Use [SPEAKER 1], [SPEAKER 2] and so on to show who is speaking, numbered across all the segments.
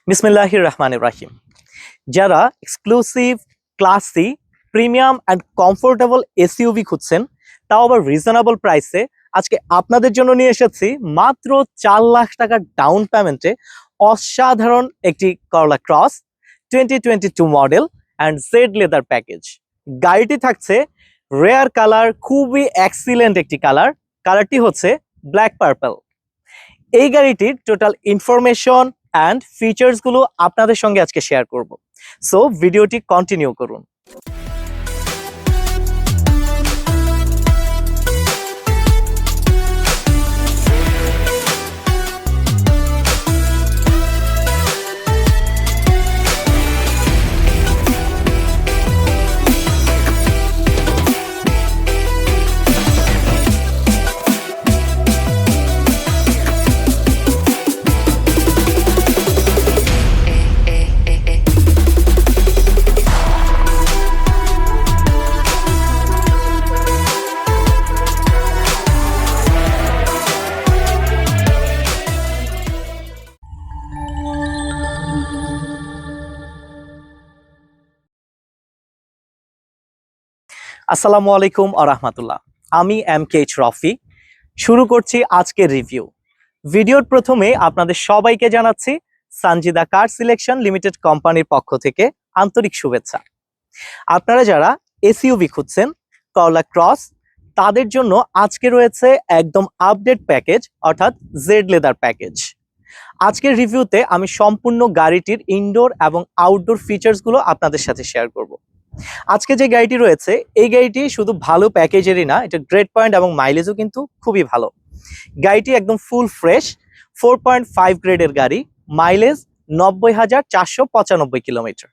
[SPEAKER 1] বিসমিল্লাহির রহমানির রাহিম। যারা exclusive, classy, premium and comfortable SUV খুঁজছেন, তাও আবার রিজনেবল প্রাইসে, আজকে আপনাদের জন্য নিয়ে এসেছি মাত্র 4 লাখ টাকার ডাউন পেমেন্টে অসাধারণ একটি করলা cross 2022 model and Z leather package. গাড়িটি থাকছে রেয়ার কালার, খুবই এক্সিলেন্ট একটি কালারটি হচ্ছে ব্ল্যাক পার্পল। এই গাড়িটির টোটাল ইনফরমেশন অ্যান্ড ফিচার্সগুলো আপনাদের সঙ্গে আজকে শেয়ার করব। সো ভিডিওটি কন্টিনিউ করুন। আসসালামু আলাইকুম ওয়া রাহমাতুল্লাহ। আমি MKH রফি। শুরু করছি আজকের রিভিউ। ভিডিওর প্রথমে আপনাদের সবাইকে জানাচ্ছি সানজিদা কার সিলেকশন লিমিটেড কোম্পানির পক্ষ থেকে আন্তরিক শুভেচ্ছা। আপনারা যারা এসইউভি খুঁজছেন, করলা ক্রস, তাদের জন্য আজকে রয়েছে একদম আপডেট প্যাকেজ, অর্থাৎ জেড লেদার প্যাকেজ। আজকের রিভিউতে আমি সম্পূর্ণ গাড়িটির ইনডোর এবং আউটডোর ফিচার্সগুলো আপনাদের সাথে শেয়ার করব। আজকে যে গাড়িটি রয়েছে, এই গাড়িটি শুধু ভালো প্যাকেজেরই না, এটা গ্রেড পয়েন্ট এবং মাইলেজও কিন্তু খুবই ভালো। গাড়িটি একদম ফুল ফ্রেশ 4.5 গ্রেডের গাড়ি, মাইলেজ 90,495 কিলোমিটার।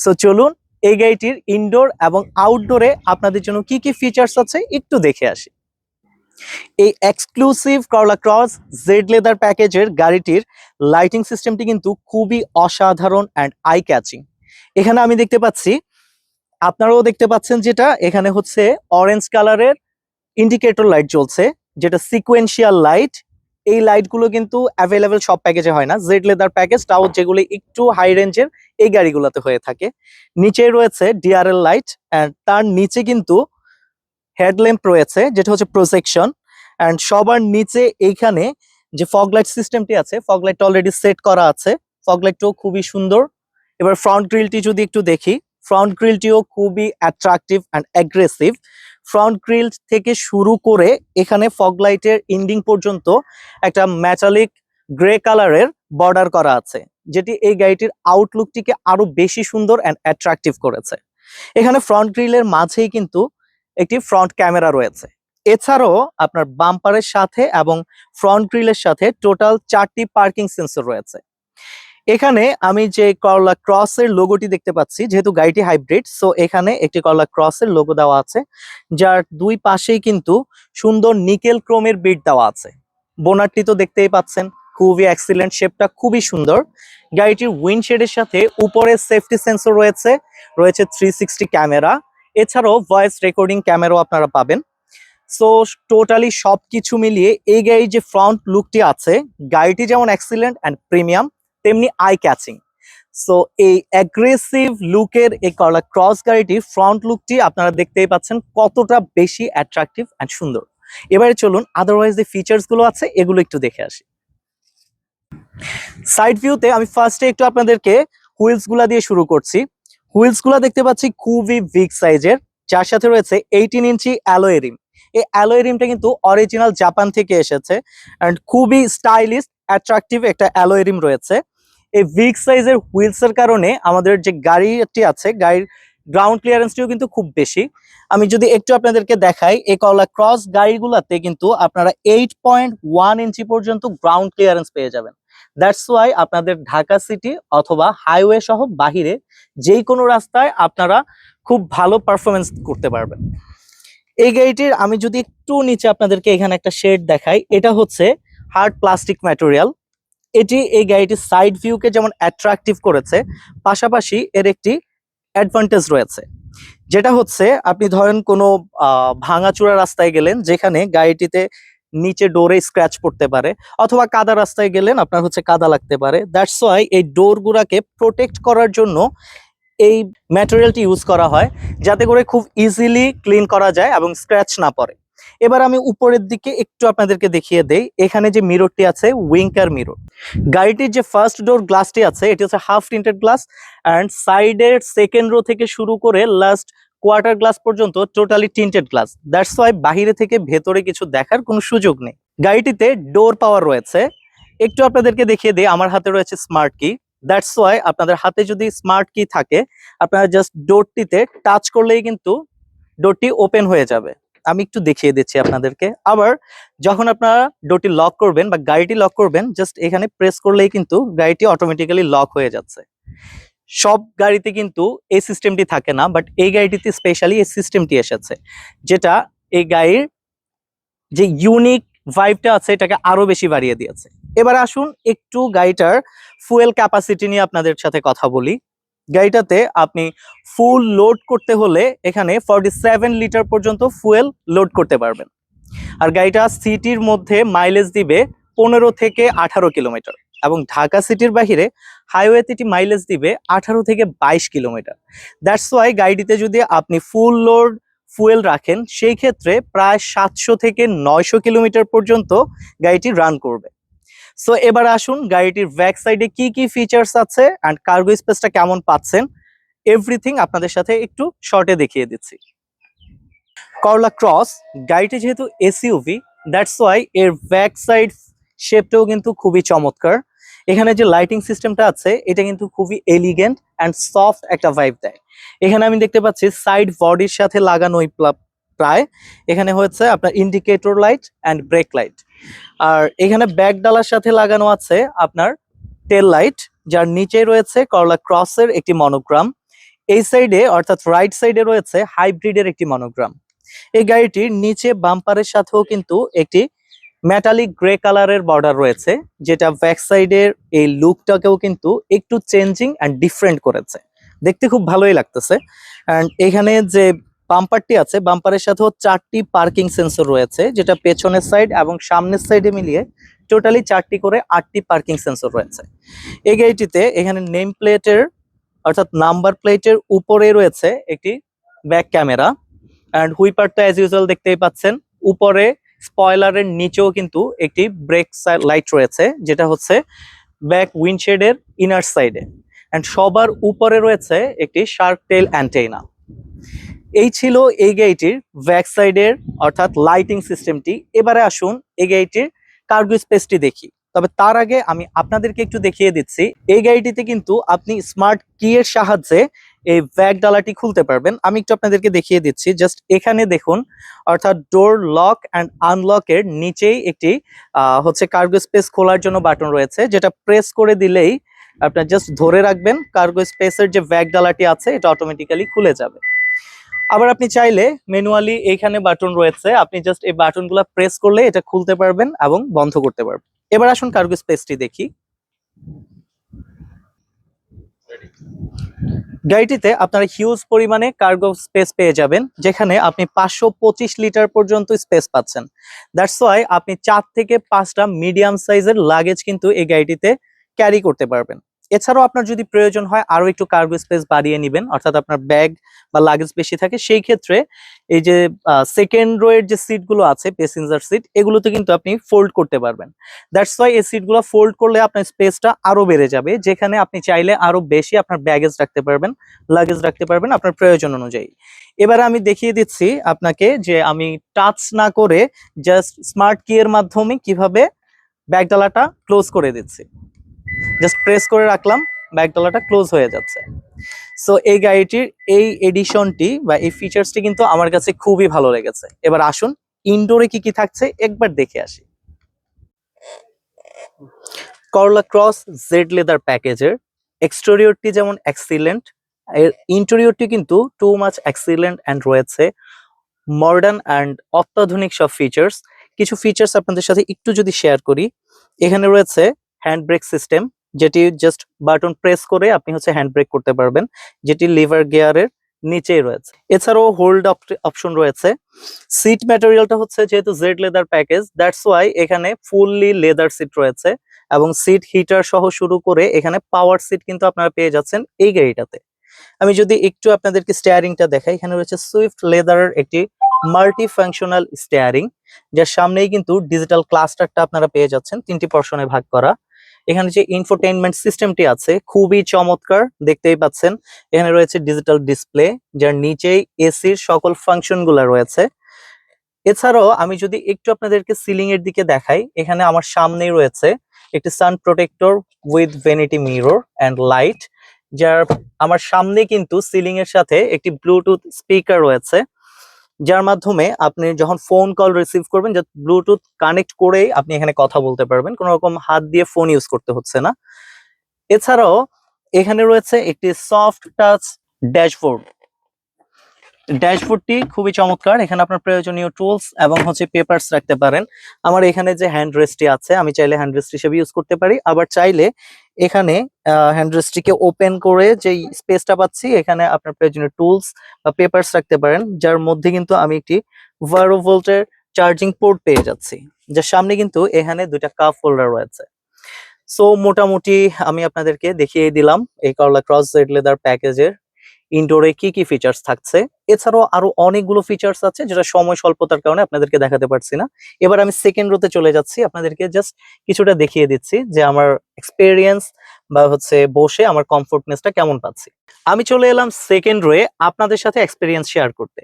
[SPEAKER 1] সো চলুন এই গাড়িটির ইনডোর এবং আউটডোরে আপনাদের জন্য কি কি ফিচার্স আছে একটু দেখে আসি। এই এক্সক্লুসিভ করলা ক্রস জেড লেদার প্যাকেজের গাড়িটির লাইটিং সিস্টেমটি কিন্তু খুবই অসাধারণ অ্যান্ড আই ক্যাচিং। এখানে আমি দেখতে পাচ্ছি, আপনারাও দেখতে পাচ্ছেন, যেটা এখানে হচ্ছে অরেঞ্জ কালারের ইন্ডিকেটর লাইট জ্বলছে, যেটা সিকোয়েন্সিয়াল লাইট। এই লাইটগুলো কিন্তু অ্যাভেলেবেল সব প্যাকেজে হয় না। জেড লেদার প্যাকেজ, তাও যেগুলো একটু হাই রেঞ্জের, এই গাড়িগুলোতে হয়ে থাকে। নিচে রয়েছে ডিআরএল লাইট, অ্যান্ড তার নিচে কিন্তু হেডল্যাম্প রয়েছে, যেটা হচ্ছে প্রজেকশন। অ্যান্ড সবার নিচে এইখানে যে ফগ লাইট সিস্টেমটি আছে, ফগ লাইট অলরেডি সেট করা আছে। ফগ লাইটটাও খুবই সুন্দর। এবার ফ্রন্ট গ্রিলটি যদি একটু দেখি, ফ্রন্ট গ্রিলটিও খুবই attractive and aggressive. Front grill থেকে শুরু করে এখানে ফগ লাইটের এন্ডিং পর্যন্ত একটা মেটালিক গ্রে কালারের বর্ডার করা আছে, যেটি এই গাড়িটির আউটলুকটিকে আরো বেশি সুন্দর অ্যান্ড অ্যাট্রাকটিভ করেছে। এখানে ফ্রন্ট গ্রিলের মাঝেই কিন্তু একটি ফ্রন্ট ক্যামেরা রয়েছে। এছাড়াও আপনার বাম্পারের সাথে এবং ফ্রন্ট গ্রিলের সাথে টোটাল 4টি পার্কিং সেন্সর রয়েছে। এখানে আমি যে করলা ক্রসের লোগোটি দেখতে পাচ্ছি, যেহেতু গাড়িটি হাইব্রিড, সো এখানে একটি করলা ক্রসের লোগো দেওয়া আছে, যার দুই পাশেই কিন্তু সুন্দর নিকেল ক্রোমের বিট দেওয়া আছে। বোনারটি তো দেখতেই পাচ্ছেন, খুবই এক্সিলেন্ট, শেপটা খুবই সুন্দর। গাড়িটির উইন্ডশেডের সাথে উপরে সেফটি সেন্সর রয়েছে, 360 ক্যামেরা, এছাড়াও ভয়েস রেকর্ডিং ক্যামেরাও আপনারা পাবেন। সো টোটালি সবকিছু মিলিয়ে এই গাড়ির যে ফ্রন্ট লুকটি আছে, গাড়িটি যেমন এক্সিলেন্ট অ্যান্ড প্রিমিয়াম, তেমনি আই ক্যাচিং। সো এই অ্যাগ্রেসিভ লুকের এই করলা ক্রস গাড়িটির ফ্রন্ট লুকটি আপনারা দেখতেই পাচ্ছেন কতটা বেশি অ্যাট্রাকটিভ অ্যান্ড সুন্দর। এবারে চলুন আদারওয়াইজ যে ফিচার্স গুলো আছে এগুলো একটু দেখে আসি। সাইড ভিউতে আমি ফার্স্টে একটু আপনাদেরকে হুইলস গুলা দিয়ে শুরু করছি। হুইলস গুলা দেখতে পাচ্ছি খুবই বিগ সাইজের, যার সাথে রয়েছে 18 ইঞ্চি অ্যালয় রিম। এই অ্যালয় রিমটা কিন্তু অরিজিনাল জাপান থেকে এসেছে, অ্যান্ড খুবই স্টাইলিশ অ্যাট্রাকটিভ একটা অ্যালয় রিম রয়েছে। এই বিগ সাইজের হুইলস এর কারণে আমাদের যে গাড়িটি আছে, গাড়ির গ্রাউন্ড ক্লিয়ারেন্সটিও কিন্তু খুব বেশি। আমি যদি একটু আপনাদেরকে দেখাই, এই করলা ক্রস গাড়িগুলোতে কিন্তু আপনারা 8.1 ইঞ্চি পর্যন্ত গ্রাউন্ড ক্লিয়ারেন্স পেয়ে যাবেন। দ্যাটস ওয়াই আপনাদের ঢাকা সিটি অথবা হাইওয়ে সহ বাহিরে যেই কোনো রাস্তায় আপনারা খুব ভালো পারফরমেন্স করতে পারবেন। এই গাড়িটির আমি যদি একটু নিচে আপনাদেরকে এখানে একটা শেড দেখাই, এটা হচ্ছে হার্ড প্লাস্টিক ম্যাটেরিয়াল। এটি এই গাড়িটির সাইড ভিউকে যেমন অ্যাট্রাকটিভ করেছে, পাশাপাশি এর একটি অ্যাডভান্টেজ রয়েছে, যেটা হচ্ছে আপনি ধরেন কোনো ভাঙাচোরা রাস্তায় গেলেন, যেখানে গাড়িটিতে নিচে ডোরে স্ক্র্যাচ পড়তে পারে, অথবা কাদা রাস্তায় গেলেন আপনার হচ্ছে কাদা লাগতে পারে। দ্যাটস ওয়াই এই ডোর গুলাকে প্রোটেক্ট করার জন্য এই ম্যাটেরিয়ালটি ইউজ করা হয়, যাতে করে খুব ইজিলি ক্লিন করা যায় এবং স্ক্র্যাচ না পড়ে। এবার আমি উপরের দিকে একটু আপনাদেরকে দেখিয়ে দেই। এখানে যে মিররটি আছে, উইঙ্কার মিরর। গাড়িটির যে ফার্স্ট ডোর গ্লাসটি আছে, এটি হচ্ছে হাফ টিন্টেড গ্লাস, অ্যান্ড সাইডের সেকেন্ড রো থেকে শুরু করে লাস্ট কোয়ার্টার গ্লাস পর্যন্ত totally tinted glass. That's why বাহিরে থেকে ভেতরে কিছু দেখার কোনো সুযোগ নেই। গাড়িটিতে ডোর পাওয়ার রয়েছে। একটু আপনাদেরকে দেখিয়ে দিই, আমার হাতে রয়েছে স্মার্ট কি। দ্যাটস ওয়াই আপনাদের হাতে যদি স্মার্ট কি থাকে, আপনারা জাস্ট ডোরটিতে টাচ করলেই কিন্তু ডোরটি ওপেন হয়ে যাবে। আমি একটু দেখিয়ে দিচ্ছি আপনাদেরকে। আবার যখন আপনারা ডোরটি লক করবেন বা গাড়িটি লক করবেন, জাস্ট এখানে প্রেস করলেই কিন্তু গাড়িটি অটোমেটিক্যালি লক হয়ে যাচ্ছে। সব গাড়িতে কিন্তু এই সিস্টেমটি থাকে না, বাট এই গাড়িটিতে স্পেশালি এই সিস্টেমটি এসেছে, যেটা এই গাড়ির যে ইউনিক ভাইবটা আছে এটাকে আরো বেশি বাড়িয়ে দিয়েছে। এবার আসুন একটু গাড়িটার ফুয়েল ক্যাপাসিটি নিয়ে আপনাদের সাথে কথা বলি। গাড়িটাতে আপনি ফুল লোড করতে হলে এখানে 47 লিটার পর্যন্ত ফুয়েল লোড করতে পারবেন। আর গাড়িটা সিটির মধ্যে মাইলেজ দিবে 15 থেকে 18 কিলোমিটার, এবং ঢাকা সিটির বাহিরে হাইওয়েতে এটি মাইলেজ দিবে 18 থেকে 22 কিলোমিটার। দ্যাটস ওয়াই গাড়িটিতে যদি আপনি ফুল লোড ফুয়েল রাখেন, সেই ক্ষেত্রে প্রায় 700 থেকে 900 কিলোমিটার পর্যন্ত গাড়িটি রান করবে। সো এবার আসুন গাড়িটির ব্যাক সাইডে কি কি ফিচার্স আছে অ্যান্ড কার্গো স্পেসটা কেমন পাচ্ছেন, এভরিথিং আপনাদের সাথে একটু শর্টে দেখিয়ে দিচ্ছি। করলা ক্রস গাড়িটি যেহেতু এসইউভি, দ্যাটস ওয়াই এর ব্যাক সাইড শেপটাও কিন্তু খুবই চমৎকার। এখানে যে লাইটিং সিস্টেমটা আছে এটা কিন্তু খুবই এলিগেন্ট অ্যান্ড সফট একটা ভাইব দেয়। এখানে আমি দেখতে পাচ্ছি সাইড বডির সাথে লাগানোই প্রায় এখানে হচ্ছে আপনার indicator light and brake light. আর এখানে ব্যাক ডালার সাথে লাগানো আছে আপনার টেল লাইট, যার নিচে রয়েছে করলা ক্রসের একটি মনোগ্রাম। এই সাইডে অর্থাৎ রাইট সাইডে রয়েছে হাইব্রিডের একটি মনোগ্রাম। এই গাড়িটির নিচে বাম্পারের সাথেও কিন্তু একটি মেটালিক গ্রে কালারের বর্ডার রয়েছে, যেটা ব্যাক সাইডের এই লুকটাকেও কিন্তু একটু চেঞ্জিং অ্যান্ড ডিফারেন্ট করেছে, দেখতে খুব ভালোই লাগতেছে। অ্যান্ড এখানে যে বাম্পারটি আছে, বাম্পারের সাথেও 4টি পার্কিং সেন্সর রয়েছে, যেটা পেছনের সাইড এবং সামনের সাইডে মিলিয়ে টোটালি 4টি করে 8টি পার্কিং সেন্সর রয়েছে। এই গাড়িটিতে এখানে নেম প্লেটের অর্থাৎ নাম্বার প্লেটের উপরে রয়েছে একটি ব্যাক ক্যামেরা, অ্যান্ড হুইপারটা অ্যাজ ইউজুয়াল দেখতেই পাচ্ছেন। উপরে স্পয়লারের নিচেও কিন্তু একটি ব্রেক লাইট রয়েছে, যেটা হচ্ছে ব্যাক উইন্ডশেডের ইনার সাইডে, অ্যান্ড সবার উপরে রয়েছে একটি শার্ক টেল অ্যান্টেনা। এই ছিল এই গাড়িটির ব্যাক সাইডের অর্থাৎ লাইটিং সিস্টেমটি। এবারে আসুন এই গাড়িটির কার্গো স্পেসটি দেখি। তবে তার আগে আমি আপনাদেরকে একটু দেখিয়ে দিচ্ছি, এই গাড়িটিতে কিন্তু আপনি স্মার্ট কি এর সাহায্যে এই ব্যাক ডালাটি খুলতে পারবেন। আমি একটু আপনাদেরকে দেখিয়ে দিচ্ছি, জাস্ট এখানে দেখুন, অর্থাৎ ডোর লক অ্যান্ড আনলকের নিচেই একটি হচ্ছে কার্গো স্পেস খোলার জন্য বাটন রয়েছে, যেটা প্রেস করে দিলেই আপনার জাস্ট ধরে রাখবেন, কার্গো স্পেসের যে ব্যাক ডালাটি আছে এটা অটোমেটিক্যালি খুলে যাবে। আবার আপনি চাইলে ম্যানুয়ালি এইখানে বাটন রয়েছে, আপনি জাস্ট এই বাটনগুলো প্রেস করলে এটা খুলতে পারবেন এবং বন্ধ করতে পারবেন। এবার আসুন কার্গো স্পেসটি দেখি। গাড়িটিতে আপনারা হিউজ পরিমাণে কার্গো স্পেস পেয়ে যাবেন, যেখানে আপনি 525 লিটার পর্যন্ত স্পেস পাচ্ছেন। দ্যাটস ওয়াই আপনি 4 থেকে 5টা মিডিয়াম সাইজের লাগেজ কিন্তু এই গাড়িটিতে ক্যারি করতে পারবেন। এছাড়াও আপনার যদি প্রয়োজন হয় আরো একটু কার্গো স্পেস বাড়িয়ে নেবেন, অর্থাৎ আপনার ব্যাগ বা লাগেজ বেশি থাকে, সেই ক্ষেত্রে এই যে সেকেন্ড রো এর যে সিটগুলো আছে প্যাসেঞ্জার সিট, এগুলোতে কিন্তু আপনি ফোল্ড করতে পারবেন। দ্যাটস ওয়াই এই সিটগুলো ফোল্ড করলে আপনার স্পেসটা আরো বেড়ে যাবে, যেখানে আপনি চাইলে আরো বেশি আপনার ব্যাগেজ রাখতে পারবেন, লাগেজ রাখতে পারবেন আপনার প্রয়োজন অনুযায়ী। এবারে আমি দেখিয়ে দিচ্ছি আপনাকে যে আমি টাচ না করে জাস্ট স্মার্ট কি এর মাধ্যমে কিভাবে ব্যাগ ডালাটা ক্লোজ করে দিচ্ছি। জাস্ট প্রেস করে রাখলাম, ব্যাগ ডালাটা ক্লোজ হয়ে যাচ্ছে। সো এই গাড়িটির এই এডিশনটি বা এই ফিচার্সটি কিন্তু আমার কাছে খুবই ভালো লেগেছে। এবার আসুন ইনডোরে কি কি থাকছে একবার দেখে আসি। করলা ক্রস জেড লেদার প্যাকেজের এক্সটেরিয়রটি যেমন এক্সিলেন্ট, এর ইন্টেরিয়রটি কিন্তু টু মাচ এক্সিলেন্ট অ্যান্ড রয়েছে মডার্ন অ্যান্ড অত্যাধুনিক সব ফিচার্স। কিছু ফিচার্স আপনাদের সাথে একটু যদি শেয়ার করি, এখানে রয়েছে হ্যান্ড ব্রেক সিস্টেম, যেটি জাস্ট বাটন প্রেস করে আপনি হচ্ছে হ্যান্ড ব্রেক করতে পারবেন, যেটি লিভার গিয়ারের নিচেই রয়েছে। এছাড়াও হোল্ড অপশন রয়েছে। সিট ম্যাটেরিয়ালটা হচ্ছে যেহেতু Z leather package, that's why এখানে ফুললি লেদার সিট রয়েছে এবং সিট হিটার সহ শুরু করে এখানে পাওয়ার সিট কিন্তু আপনারা পেয়ে যাচ্ছেন এই গাড়িটাতে। আমি যদি একটু আপনাদেরকে স্টিয়ারিংটা দেখাই, এখানে রয়েছে সুইফট লেদারের একটি মাল্টি ফাংশনাল স্টিয়ারিং, যার সামনেই কিন্তু ডিজিটাল ক্লাস্টারটা আপনারা পেয়ে যাচ্ছেন 3টি পোর্শনে ভাগ করা। এখানে যে ইনফোটেইনমেন্ট সিস্টেমটি আছে খুবই চমৎকার, দেখতেই পাচ্ছেন। এখানে রয়েছে ডিজিটাল ডিসপ্লে, যার নিচেই এসির সকল ফাংশনগুলো রয়েছে। এছাড়াও আমি যদি একটু আপনাদেরকে সিলিং এর দিকে দেখাই, এখানে আমার সামনেই রয়েছে একটি sun protector with vanity mirror and light, যার আমার সামনে কিন্তু সিলিং এর সাথে একটি ব্লুটুথ স্পিকার রয়েছে, যার মাধ্যমে আপনি যখন ফোন কল রিসিভ করবেন ব্লুটুথ কানেক্ট করেই আপনি এখানে কথা বলতে পারবেন, কোনো রকম হাত দিয়ে ফোন ইউজ করতে হচ্ছে না। এছাড়াও এখানে রয়েছে একটি সফট টাচ ড্যাশবোর্ড। ড্যাশবোর্ডটি খুবই চমৎকার, এখানে আপনার প্রয়োজনীয় টুলস এবং হচ্ছে পেপারস রাখতে পারেন। আমার এখানে যে হ্যান্ড রেস্টটি আছে, আমি চাইলে হ্যান্ড রেস্ট হিসেবে ইউজ করতে পারি, আবার চাইলে এখানে হ্যান্ড রেস্টটিকে ওপেন করে যে স্পেসটা পাচ্ছি এখানে আপনার প্রয়োজনীয় টুলস বা পেপারস রাখতে পারেন, যার মধ্যে কিন্তু আমি একটি 12 ভোল্টের চার্জিং পোর্ট পেয়ে যাচ্ছি, যার সামনে কিন্তু এখানে দুইটা কাপ হোল্ডার রয়েছে। সো মোটামুটি আমি আপনাদেরকে দেখিয়ে দিলাম এই করলা ক্রস জেড লেদার প্যাকেজের ইনডোরে কি কি ফিচার্স থাকছে। এছাড়াও আরো অনেকগুলো ফিচার্স আছে যেটা সময় স্বল্পতার কারণে আপনাদেরকে দেখাতে পারছি না। এবার আমি সেকেন্ড রোতে চলে যাচ্ছি, আপনাদেরকে জাস্ট কিছুটা দেখিয়ে দিচ্ছি যে আমার এক্সপেরিয়েন্স বা হচ্ছে বসে আমার কমফোর্টনেসটা কেমন পাচ্ছি। আমি চলে এলাম সেকেন্ড রোয়ে আপনাদের সাথে এক্সপেরিয়েন্স শেয়ার করতে।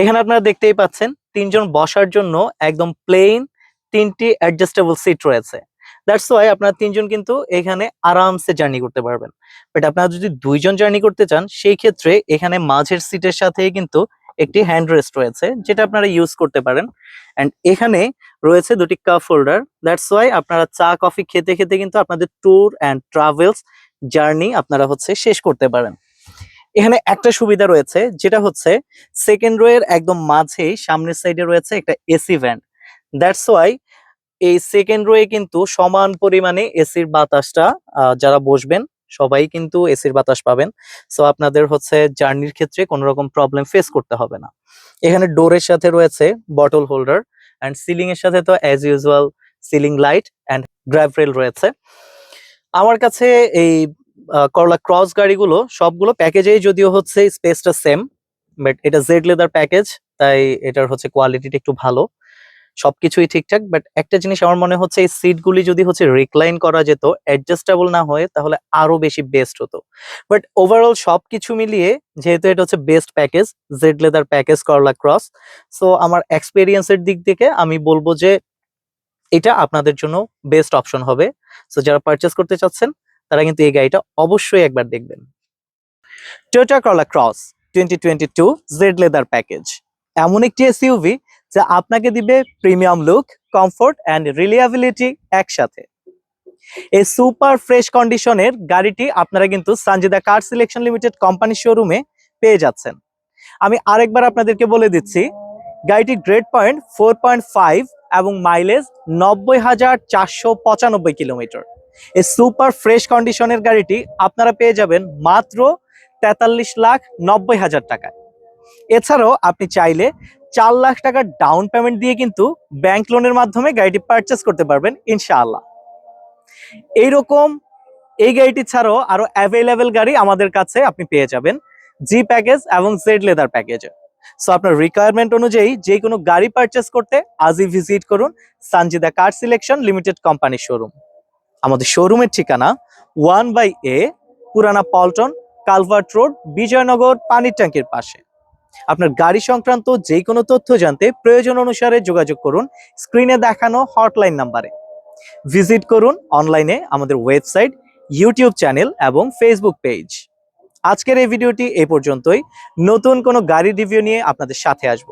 [SPEAKER 1] এখানে আপনারা দেখতেই পাচ্ছেন 3জন বসার জন্য একদম প্লেন 3টি অ্যাডজাস্টেবল সিট রয়েছে। দ্যাটস ওয়াই আপনারা 3জন কিন্তু এখানে আরামসে জার্নি করতে পারবেন। বাট আপনারা যদি 2জন জার্নি করতে চান সেই ক্ষেত্রে এখানে মাঝের সিটের সাথেই কিন্তু একটি হ্যান্ড রেস্ট রয়েছে, যেটা আপনারা ইউজ করতে পারেন। অ্যান্ড এখানে রয়েছে দুটি কাপ হোল্ডার। দ্যাটস ওয়াই আপনারা চা কফি খেতে খেতে কিন্তু আপনাদের ট্যুর অ্যান্ড ট্রাভেলস জার্নি আপনারা হচ্ছে শেষ করতে পারেন। এখানে একটা সুবিধা রয়েছে, যেটা হচ্ছে সেকেন্ড রো এর একদম মাঝেই সামনের সাইডে রয়েছে একটা এসি ভ্যান্ট। দ্যাটস ওয়াই এই সেকেন্ড রো এ কিন্তু সমান পরিমাণে এসির বাতাসটা যারা বসবেন সবাই কিন্তু এসির বাতাস পাবেন। সো আপনাদের হচ্ছে জার্নির ক্ষেত্রে কোনো রকম প্রবলেম ফেস করতে হবে না। এখানে ডোরের সাথে রয়েছে বটল হোল্ডার, অ্যান্ড সিলিং এর সাথে তো as usual ceiling light and grab rail রয়েছে। আমার কাছে এই করলা ক্রস গাড়িগুলো সবগুলো প্যাকেজেই যদিও হচ্ছে স্পেসটা সেম, বাট এটা জেড লেদার প্যাকেজ, তাই এটার হচ্ছে কোয়ালিটিটা একটু ভালো, সবকিছুই ঠিকঠাক। বাট একটা জিনিস আমার মনে হচ্ছে এই সিটগুলি যদি হচ্ছে রিক্লাইন করা যেত, অ্যাডজাস্টেবল না হয়ে, তাহলে আরো বেশি বেস্ট হতো। বাট ওভারঅল সবকিছু মিলিয়ে যেহেতু এটা হচ্ছে best package, Z leather package করলা ক্রস, সো আমার এক্সপেরিয়েন্সের দিক থেকে আমি বলবো যে এটা আপনাদের জন্য বেস্ট অপশন হবে। সো যারা পারচেস করতে চাচ্ছেন তারা কিন্তু এই গাড়িটা অবশ্যই একবার দেখবেন। টয়োটা করলা ক্রস 2022 জেড লেদার প্যাকেজ এমন একটি এসইউভি যা আপনাকে দিবে premium look, comfort and reliability একসাথে। এই সুপার ফ্রেশ কন্ডিশনের গাড়িটি আপনারা কিন্তু Sanjida car selection limited company শোরুমে পেয়ে যাচ্ছেন। আমি আরেকবার আপনাদেরকে বলে দিচ্ছি, গাড়িটির গ্রেড পয়েন্ট 4.5 এবং মাইলেজ 90,495 কিলোমিটার। এই সুপার ফ্রেশ কন্ডিশনের গাড়িটি আপনারা পেয়ে যাবেন মাত্র 43,90,000 টাকায়। এছাড়াও আপনি চাইলে 4 লাখ টাকা ডাউন পেমেন্ট দিয়ে কিন্তু ব্যাংক লোনের মাধ্যমে গাড়িটি পারচেস করতে পারবেন ইনশাআল্লাহ। এইরকম এই গাড়িটি ছাড়াও আরো অ্যাভেলেবেল গাড়ি আমাদের কাছে আপনি পেয়ে যাবেন জি প্যাকেজ এবং জেড লেদার প্যাকেজে। সো আপনার রিকোয়ারমেন্ট অনুযায়ী যে কোনো গাড়ি পারচেস করতে আজই ভিজিট করুন Sanjida car selection limited company showroom. আমাদের শোরুমের ঠিকানা 1/A পুরানা পল্টন, কালভার্ট রোড, বিজয়নগর পানির ট্যাঙ্কির পাশে। আপনার গাড়ি সংক্রান্ত যে কোনো তথ্য জানতে প্রয়োজন অনুসারে যোগাযোগ করুন স্ক্রিনে দেখানো হটলাইন নাম্বারে। ভিজিট করুন অনলাইনে আমাদের ওয়েবসাইট, ইউটিউব চ্যানেল এবং ফেসবুক পেজ। আজকের এই ভিডিওটি এই পর্যন্তই। নতুন কোনো গাড়ি রিভিউ নিয়ে আপনাদের সাথে আসব।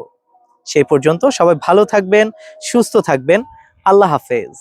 [SPEAKER 1] সেই পর্যন্ত সবাই ভালো থাকবেন, সুস্থ থাকবেন। আল্লাহ হাফেজ।